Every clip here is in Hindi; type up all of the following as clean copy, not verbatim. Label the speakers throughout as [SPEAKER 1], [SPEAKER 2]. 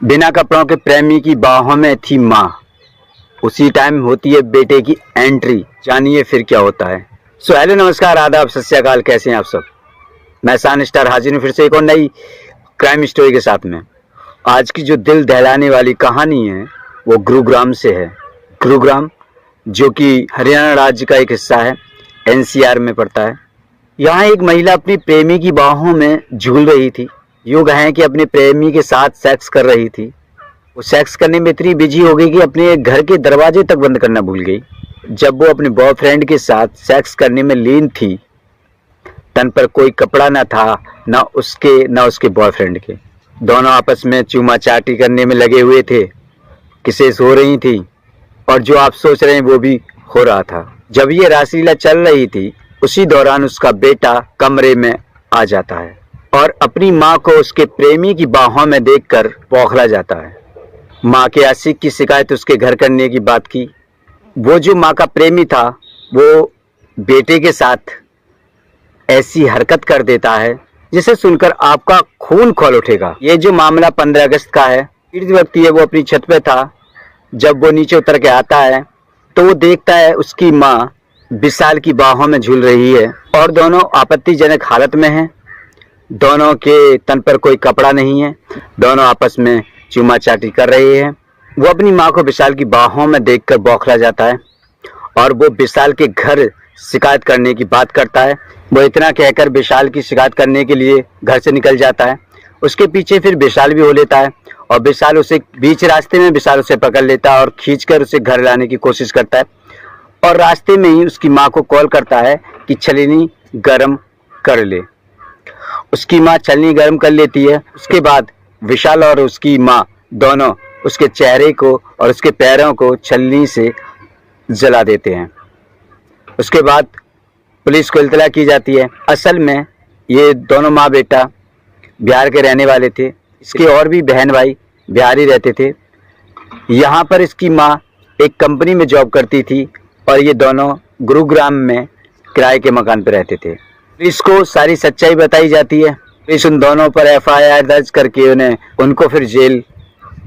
[SPEAKER 1] बिना कपड़ों के प्रेमी की बाहों में थी माँ। उसी टाइम होती है बेटे की एंट्री। जानिए फिर क्या होता है। सो हेलो नमस्कार आदाब सत श्री अकाल, कैसे हैं आप सब। मैं सान स्टार हाजिर हूँ फिर से एक और नई क्राइम स्टोरी के साथ में। आज की जो दिल दहलाने वाली कहानी है वो गुरुग्राम से है। गुरुग्राम जो कि हरियाणा राज्य का एक हिस्सा है, एनसीआर में पड़ता है। यहाँ एक महिला अपनी प्रेमी की बाहों में झूल रही थी। यूँ कहें कि अपने प्रेमी के साथ सेक्स कर रही थी। वो सेक्स करने में इतनी बिजी हो गई कि अपने घर के दरवाजे तक बंद करना भूल गई। जब वो अपने बॉयफ्रेंड के साथ सेक्स करने में लीन थी, तन पर कोई कपड़ा न था, न उसके बॉयफ्रेंड के। दोनों आपस में चूमा चाटी करने में लगे हुए थे। किसेस हो रही थी और जो आप सोच रहे हैं वो भी हो रहा था। जब ये रासलीला चल रही थी, उसी दौरान उसका बेटा कमरे में आ जाता है और अपनी माँ को उसके प्रेमी की बाहों में देखकर बौखला जाता है। माँ के आशिक की शिकायत उसके घर करने की बात की। वो जो माँ का प्रेमी था वो बेटे के साथ ऐसी हरकत कर देता है जिसे सुनकर आपका खून खौल उठेगा। ये जो मामला 15 अगस्त का है। पीड़ित व्यक्ति है वो अपनी छत पे था। जब वो नीचे उतर के आता है तो वो देखता है उसकी माँ विशाल की बाहों में झूल रही है और दोनों आपत्तिजनक हालत में हैं। दोनों के तन पर कोई कपड़ा नहीं है। दोनों आपस में चूमा चाटी कर रहे हैं। वो अपनी माँ को विशाल की बाहों में देखकर बौखला जाता है और वो विशाल के घर शिकायत करने की बात करता है। वो इतना कहकर विशाल की शिकायत करने के लिए घर से निकल जाता है। उसके पीछे फिर विशाल भी हो लेता है और विशाल उसे बीच रास्ते में विशाल उसे पकड़ लेता है और खींचकर उसे घर लाने की कोशिश करता है और रास्ते में ही उसकी माँ को कॉल करता है कि छलनी गर्म कर ले। उसकी माँ छलनी गर्म कर लेती है। उसके बाद विशाल और उसकी माँ दोनों उसके चेहरे को और उसके पैरों को छलनी से जला देते हैं। उसके बाद पुलिस को इत्तला की जाती है। असल में ये दोनों माँ बेटा बिहार के रहने वाले थे। इसके और भी बहन भाई बिहार ही रहते थे। यहाँ पर इसकी माँ एक कंपनी में जॉब करती थी और ये दोनों गुरुग्राम में किराए के मकान पर रहते थे। पुलिस को सारी सच्चाई बताई जाती है। पुलिस उन दोनों पर FIR दर्ज करके उनको फिर जेल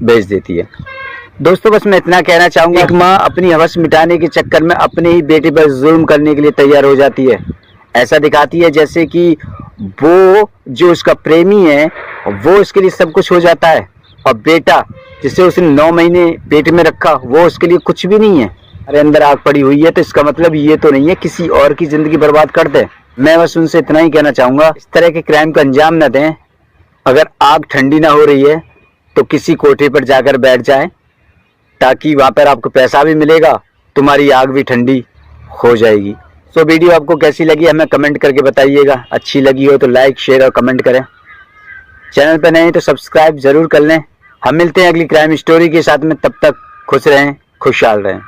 [SPEAKER 1] भेज देती है। दोस्तों बस मैं इतना कहना चाहूँगा, एक माँ अपनी हवस मिटाने के चक्कर में अपने ही बेटे पर जुल्म करने के लिए तैयार हो जाती है। ऐसा दिखाती है जैसे कि वो जो उसका प्रेमी है वो उसके लिए सब कुछ हो जाता है और बेटा जिसे उसने 9 महीने पेट में रखा वो उसके लिए कुछ भी नहीं है। अरे अंदर आग पड़ी हुई है तो इसका मतलब ये तो नहीं है किसी और की जिंदगी बर्बाद कर दे। मैं बस उनसे इतना ही कहना चाहूँगा, इस तरह के क्राइम का अंजाम न दें। अगर आग ठंडी ना हो रही है तो किसी कोठे पर जाकर बैठ जाएं, ताकि वहाँ पर आपको पैसा भी मिलेगा, तुम्हारी आग भी ठंडी हो जाएगी। सो वीडियो आपको कैसी लगी हमें कमेंट करके बताइएगा। अच्छी लगी हो तो लाइक शेयर और कमेंट करें। चैनल पर नए हैं तो सब्सक्राइब जरूर कर लें। हम मिलते हैं अगली क्राइम स्टोरी के साथ में। तब तक खुश रहें, खुशहाल रहें।